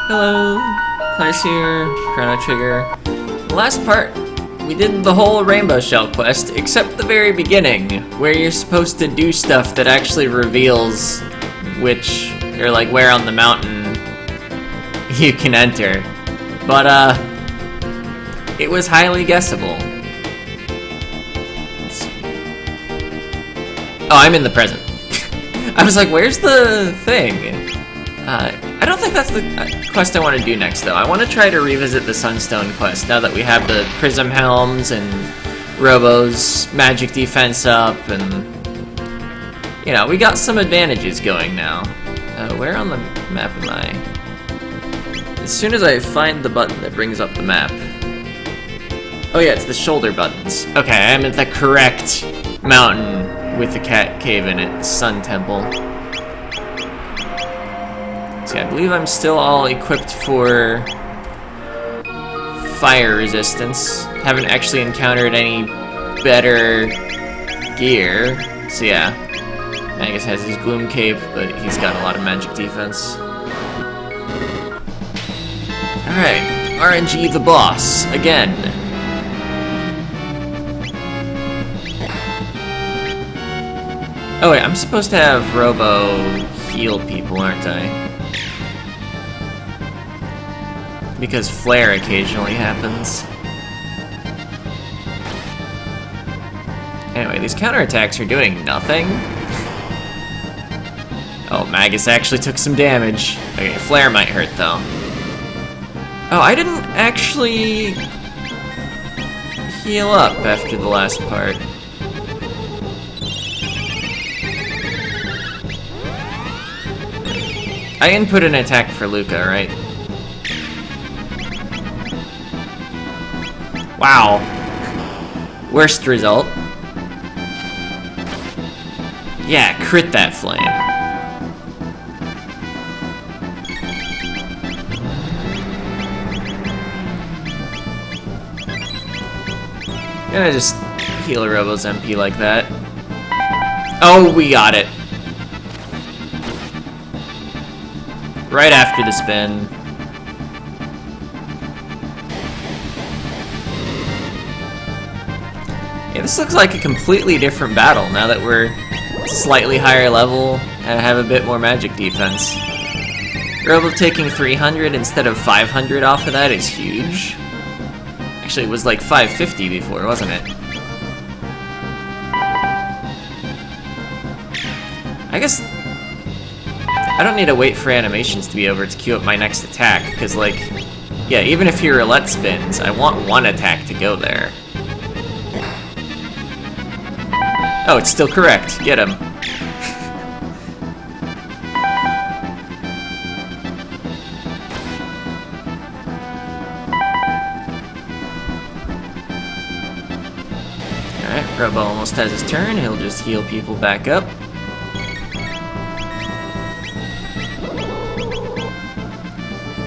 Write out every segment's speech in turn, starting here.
Hello, Claire's here, Chrono Trigger. The last part, we did the whole Rainbow Shell quest, except the very beginning, where you're supposed to do stuff that actually reveals which, or like where on the mountain you can enter. But, it was highly guessable. Let's see. Oh, I'm in the present. I was like, where's the thing? I don't think that's the quest I want to do next, though. I want to try to revisit the Sunstone quest, now that we have the Prism Helms and Robo's magic defense up, and... you know, we got some advantages going now. Where on the map am I? As soon as I find the button that brings up the map... oh yeah, it's the shoulder buttons. Okay, I'm at the correct mountain with the cat cave in it, the Sun Temple. See, I believe I'm still all equipped for fire resistance. Haven't actually encountered any better gear. So yeah, Magus has his Gloom Cape, but he's got a lot of magic defense. Alright, RNG the boss, again. Oh wait, I'm supposed to have Robo heal people, aren't I? Because flare occasionally happens. Anyway, these counterattacks are doing nothing. Oh, Magus actually took some damage. Okay, flare might hurt though. Oh, I didn't actually heal up after the last part. I input an attack for Luca, right? Wow. Worst result. Yeah, crit that flame. Gonna just heal Robo's MP like that. Oh, we got it. Right after the spin. Yeah, this looks like a completely different battle now that we're slightly higher level and have a bit more magic defense. Robo taking 300 instead of 500 off of that is huge. Actually, it was like 550 before, wasn't it? I guess I don't need to wait for animations to be over to queue up my next attack, because, like, yeah, even if your roulette spins, I want one attack to go there. Oh, it's still correct. Get him. Alright, Robo almost has his turn. He'll just heal people back up.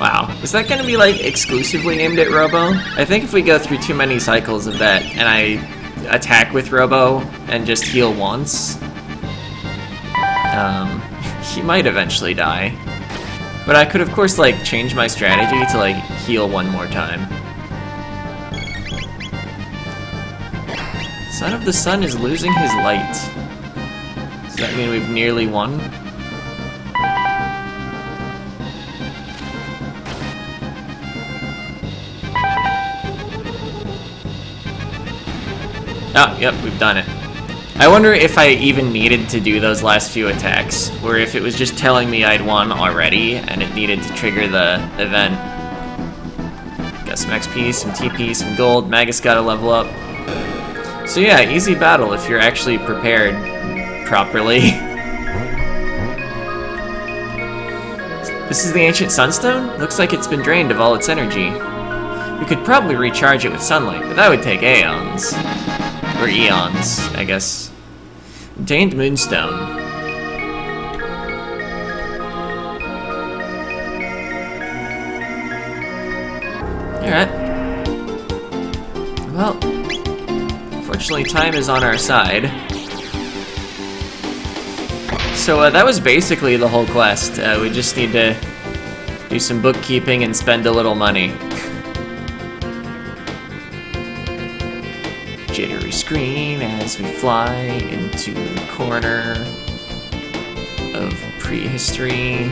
Wow, is that gonna be, like, exclusively aimed at Robo? I think if we go through too many cycles of that, and I attack with Robo and just heal once, he might eventually die. But I could, of course, like, change my strategy to, like, heal one more time. Son of the Sun is losing his light. Does that mean we've nearly won? Oh, yep, we've done it. I wonder if I even needed to do those last few attacks, or if it was just telling me I'd won already, and it needed to trigger the event. Got some XP, some TP, some gold. Magus got to level up. So yeah, easy battle if you're actually prepared properly. This is the ancient sunstone? Looks like it's been drained of all its energy. We could probably recharge it with sunlight, but that would take aeons. Or eons, I guess. Obtained moonstone. Alright. Well, fortunately time is on our side. So that was basically the whole quest. We just need to do some bookkeeping and spend a little money. Jittery screen as we fly into the corner of prehistory.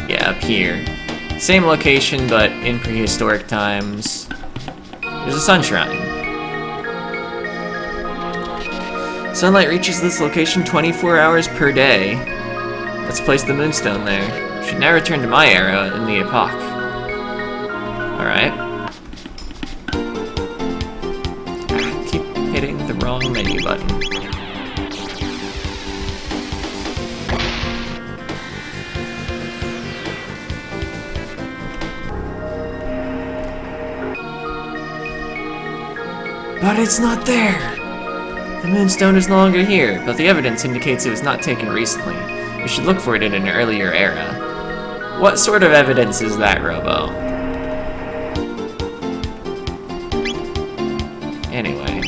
Yeah, up here. Same location, but in prehistoric times. There's a sun shrine. Sunlight reaches this location 24 hours per day. Let's place the moonstone there. Should now return to my era in the epoch. Alright. Keep hitting the wrong menu button. But it's not there! The moonstone is no longer here, but the evidence indicates it was not taken recently. We should look for it in an earlier era. What sort of evidence is that, Robo? Anyway.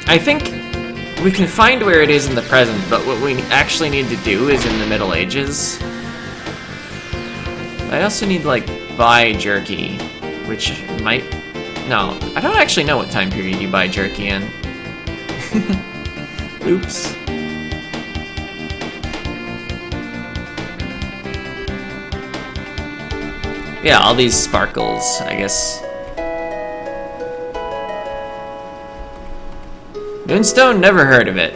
I think we can find where it is in the present, but what we actually need to do is in the Middle Ages. I also need, like, buy jerky, which might... No, I don't actually know what time period you buy jerky in. Oops. Yeah, all these sparkles, I guess. Moonstone? Never heard of it.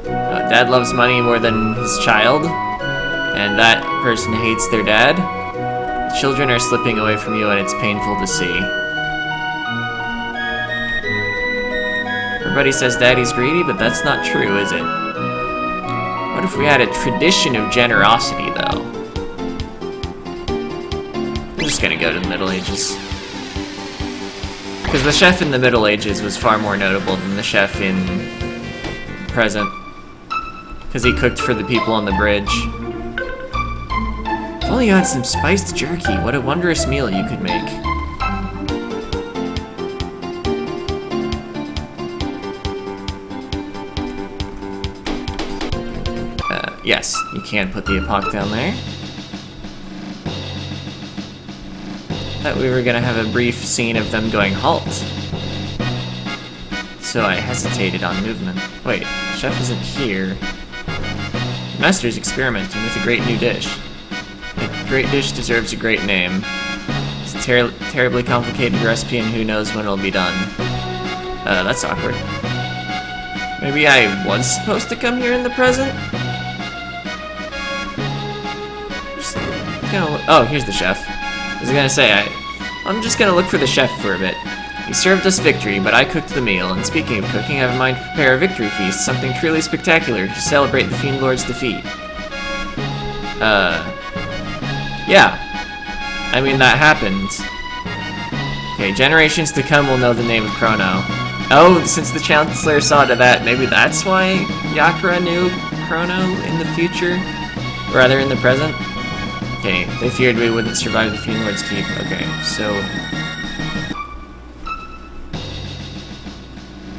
Dad loves money more than his child, and that person hates their dad. Children are slipping away from you and it's painful to see. Everybody says Daddy's greedy, but that's not true, is it? What if we had a tradition of generosity, though? I'm just gonna go to the Middle Ages. Because the chef in the Middle Ages was far more notable than the chef in present. Because he cooked for the people on the bridge. If only you had some spiced jerky, what a wondrous meal you could make. Yes, you can put the epoch down there. Thought we were gonna have a brief scene of them going halt. So I hesitated on movement. Wait, chef isn't here. The master's experimenting with a great new dish. A great dish deserves a great name. It's a terribly complicated recipe and who knows when it'll be done. That's awkward. Maybe I was supposed to come here in the present? Oh, here's the chef. I was gonna say, I'm just gonna look for the chef for a bit. He served us victory, but I cooked the meal, and speaking of cooking, I have in mind to prepare a victory feast, something truly spectacular to celebrate the Fiend Lord's defeat. Yeah. I mean, that happened. Okay, generations to come will know the name of Chrono. Oh, since the Chancellor saw to that, maybe that's why Yakra knew Chrono in the future? Or rather, in the present? Okay, they feared we wouldn't survive the Fiend Lord's Keep. Okay, so...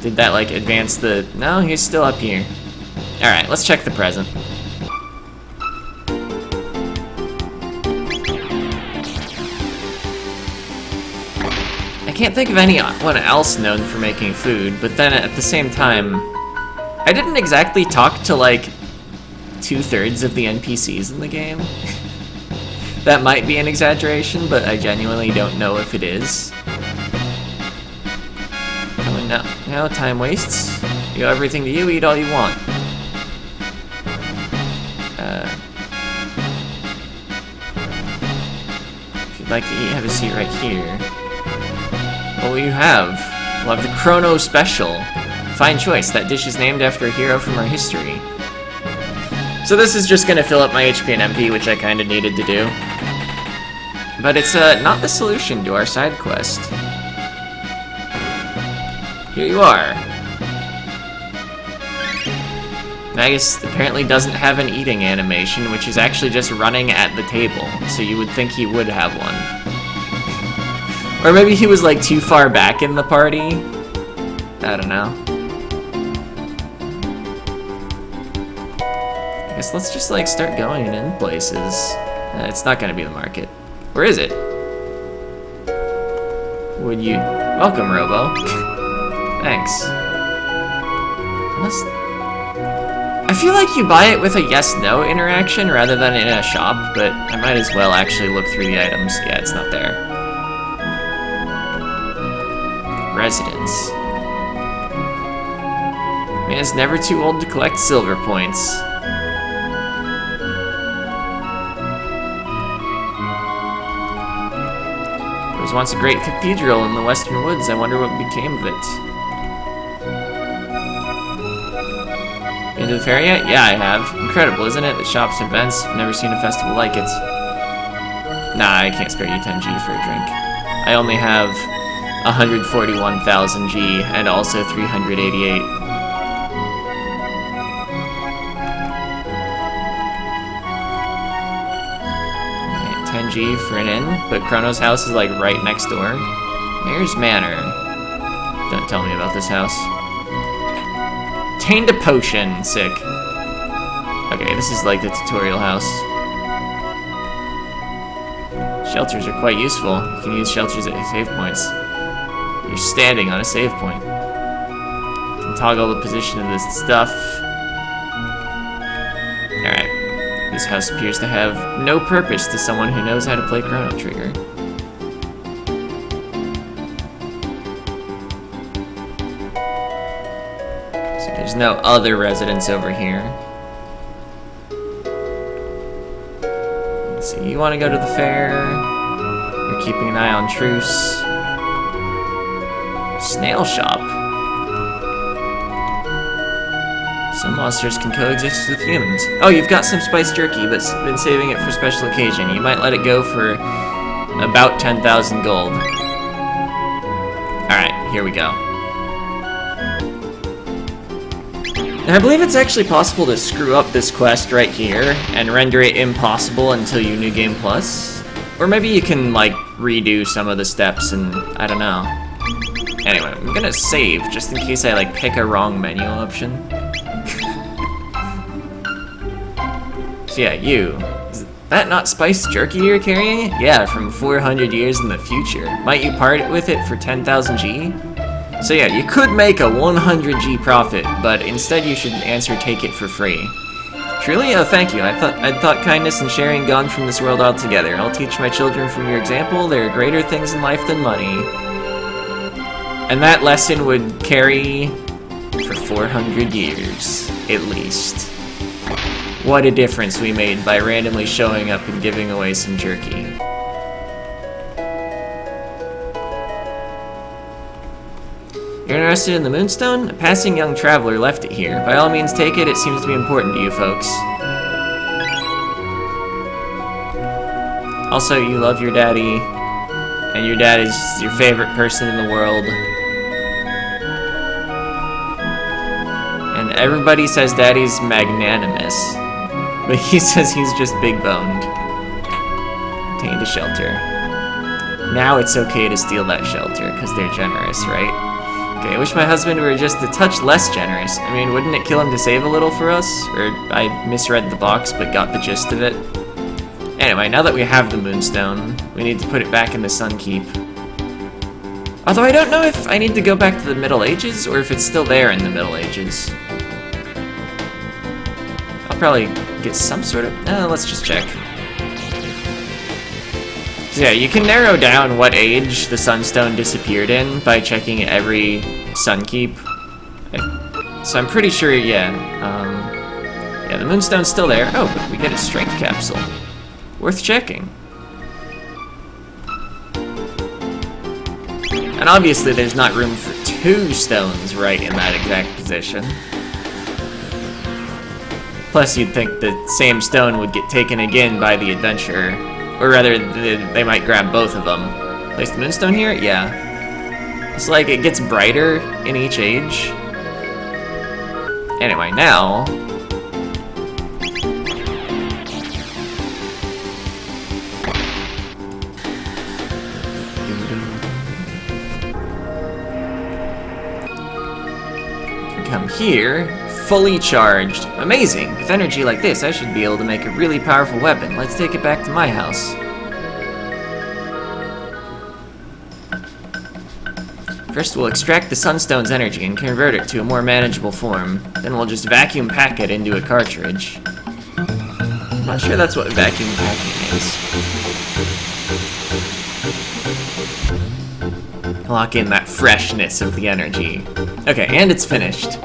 Did that, like, advance the... No, he's still up here. Alright, let's check the present. I can't think of anyone else known for making food, but then at the same time... I didn't exactly talk to, like, 2/3 of the NPCs in the game. That might be an exaggeration, but I genuinely don't know if it is. Oh, now time wastes. You owe everything to you, eat all you want. If you'd like to eat, have a seat right here. What will you have? We'll have the Chrono Special. Fine choice, that dish is named after a hero from our history. So this is just gonna fill up my HP and MP, which I kinda needed to do. But it's not the solution to our side quest. Here you are. Magus apparently doesn't have an eating animation, which is actually just running at the table, so you would think he would have one. Or maybe he was like too far back in the party? I don't know. guess let's just like start going in places. It's not gonna be the market. Or is it? Would you... Welcome, Robo. Thanks. I feel like you buy it with a yes-no interaction rather than in a shop, but I might as well actually look through the items. Yeah, it's not there. Residence. Man is never too old to collect silver points. There was once a great cathedral in the western woods. I wonder what became of it. Been to the fair yet? Yeah, I have. Incredible, isn't it? The shops, events. I've never seen a festival like it. Nah, I can't spare you 10 G for a drink. I only have 141,000 G and also 388. Okay, 10 G for an inn, but Chrono's house is like right next door. Mayor's Manor. Don't tell me about this house. Obtained a potion. Sick. Okay, this is like the tutorial house. Shelters are quite useful. You can use shelters at save points. You're standing on a save point. You can toggle the position of this stuff. Alright. This house appears to have no purpose to someone who knows how to play Chrono Trigger. There's no other residents over here. Let's see, you want to go to the fair. You're keeping an eye on Truce. Snail shop. Some monsters can coexist with humans. Oh, you've got some spiced jerky, but been saving it for special occasion. You might let it go for about 10,000 gold. Alright, here we go. And I believe it's actually possible to screw up this quest right here and render it impossible until you New Game Plus. Or maybe you can, like, redo some of the steps and... I don't know. Anyway, I'm gonna save, just in case I, like, pick a wrong menu option. So yeah, you. Is that not spiced jerky you're carrying? Yeah, from 400 years in the future. Might you part with it for 10,000 G? So yeah, you could make a 100 G profit, but instead you should answer take it for free. Truly? Oh, thank you. I'd thought kindness and sharing gone from this world altogether. I'll teach my children from your example. There are greater things in life than money. And that lesson would carry for 400 years, at least. What a difference we made by randomly showing up and giving away some jerky. You're interested in the Moonstone? A passing young traveler left it here. By all means take it, it seems to be important to you folks. Also, you love your daddy, and your dad is your favorite person in the world. And everybody says daddy's magnanimous, but he says he's just big-boned. Obtained a shelter. Now it's okay to steal that shelter, because they're generous, right? Okay, I wish my husband were just a touch less generous. I mean, wouldn't it kill him to save a little for us? Or I misread the box, but got the gist of it. Anyway, now that we have the Moonstone, we need to put it back in the Sunkeep. Although I don't know if I need to go back to the Middle Ages, or if it's still there in the Middle Ages. I'll probably get some sort of... let's just check. So yeah, you can narrow down what age the Sunstone disappeared in by checking every Sunkeep. So I'm pretty sure, yeah, the Moonstone's still there. Oh, but we get a strength capsule. Worth checking. And obviously there's not room for 2 stones right in that exact position. Plus you'd think the same stone would get taken again by the adventurer. Or rather, they might grab both of them. Place the Moonstone here? Yeah. It's like it gets brighter in each age. Anyway, now... come here, fully charged. Amazing! With energy like this, I should be able to make a really powerful weapon. Let's take it back to my house. First, we'll extract the Sunstone's energy and convert it to a more manageable form. Then we'll just vacuum pack it into a cartridge. I'm not sure that's what vacuum packing is. Lock in that freshness of the energy. Okay, and it's finished.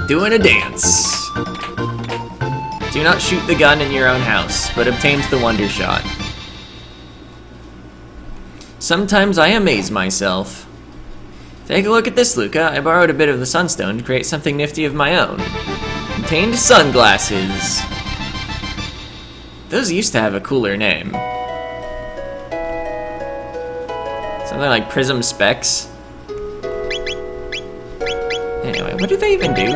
Doing a dance. Do not shoot the gun in your own house, but obtains the Wonder Shot. Sometimes I amaze myself. Take a look at this, Luca. I borrowed a bit of the Sunstone to create something nifty of my own. Obtained sunglasses. Those used to have a cooler name. Something like Prism Specs. Anyway, what do they even do?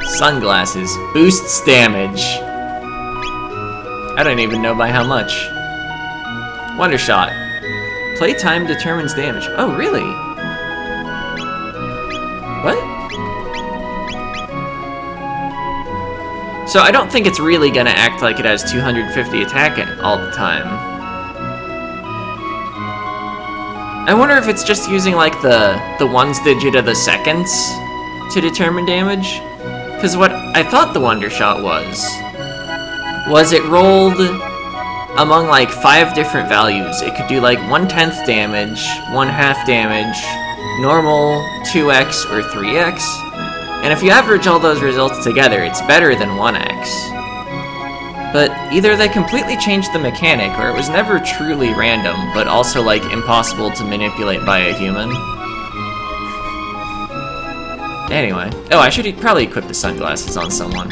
Sunglasses. Boosts damage. I don't even know by how much. Wonder Shot. Playtime determines damage. Oh, really? What? So I don't think it's really gonna act like it has 250 attack all the time. I wonder if it's just using like the ones digit of the seconds to determine damage? Because what I thought the Wonder Shot was it rolled among like 5 different values. It could do like 1/10 damage, 1/2 damage, normal, 2x, or 3x. And if you average all those results together, it's better than 1x. But either they completely changed the mechanic, or it was never truly random, but also like impossible to manipulate by a human. Anyway. Oh, I should probably equip the sunglasses on someone.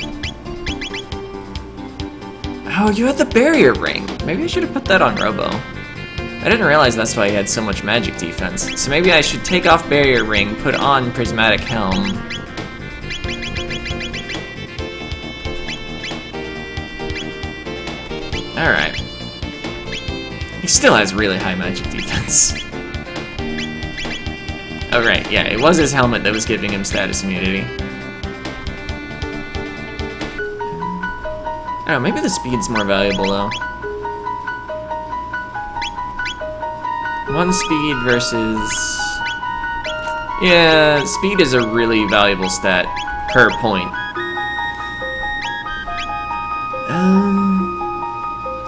Oh, you had the barrier ring. Maybe I should have put that on Robo. I didn't realize that's why he had so much magic defense. So maybe I should take off barrier ring, put on prismatic helm. Alright. He still has really high magic defense. Oh right, yeah, it was his helmet that was giving him status immunity. I don't know, maybe the speed's more valuable, though. 1 speed versus... Yeah, speed is a really valuable stat per point.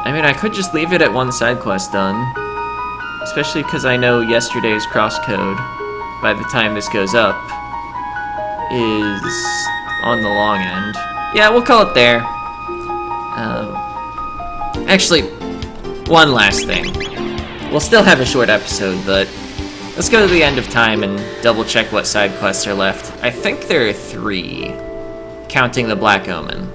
I mean, I could just leave it at 1 side quest done. Especially because I know yesterday's crosscode, by the time this goes up, is on the long end. Yeah, we'll call it there. Actually, one last thing. We'll still have a short episode, but let's go to the end of time and double check what side quests are left. I think there are 3, counting the Black Omen.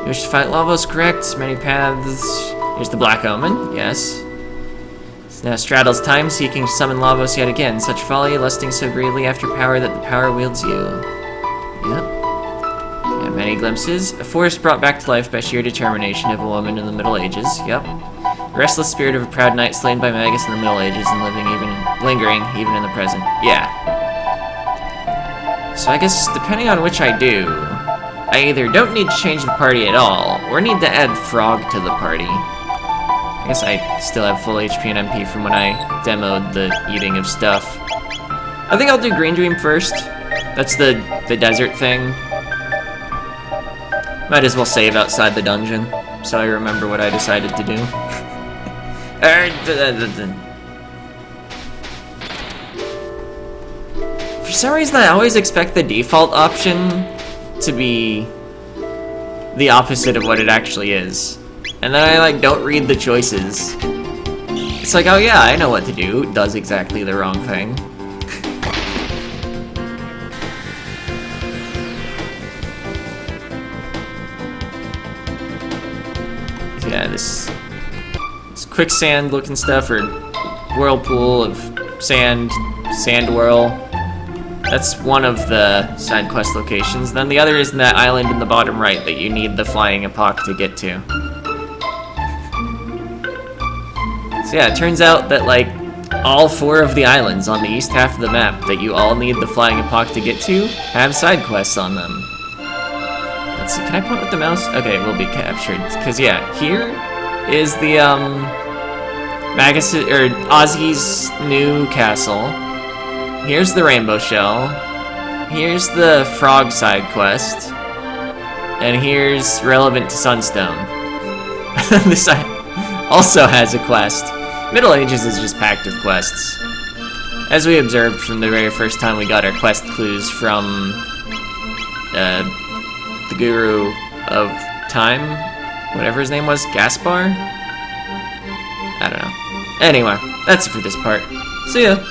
You wish to fight Lavos, correct? Many paths. Here's the Black Omen, yes. It's now Straddle's time, seeking to summon Lavos yet again. Such folly, lusting so greedily after power that the power wields you. Yep. Yeah, many glimpses. A forest brought back to life by sheer determination of a woman in the Middle Ages. Yep. The restless spirit of a proud knight slain by Magus in the Middle Ages and lingering even in the present. Yeah. So I guess depending on which I do, I either don't need to change the party at all, or need to add Frog to the party. I guess I still have full HP and MP from when I demoed the eating of stuff. I think I'll do Green Dream first. That's the desert thing. Might as well save outside the dungeon, so I remember what I decided to do. For some reason, I always expect the default option to be the opposite of what it actually is. And then I, like, don't read the choices. It's like, oh yeah, I know what to do. It does exactly the wrong thing. Yeah, this quicksand looking stuff, or whirlpool of sand whirl. That's one of the side quest locations. Then the other is in that island in the bottom right that you need the flying epoch to get to. So yeah, it turns out that like all 4 of the islands on the east half of the map that you all need the flying epoch to get to have side quests on them. Let's see, can I point with the mouse? Okay, it will be captured. Cause yeah, here is the Ozzy's new castle. Here's the rainbow shell. Here's the frog side quest. And here's relevant to Sunstone. This also has a quest. Middle Ages is just packed with quests. As we observed from the very first time we got our quest clues from the Guru of Time, whatever his name was, Gaspar? I don't know. Anyway, that's it for this part. See ya!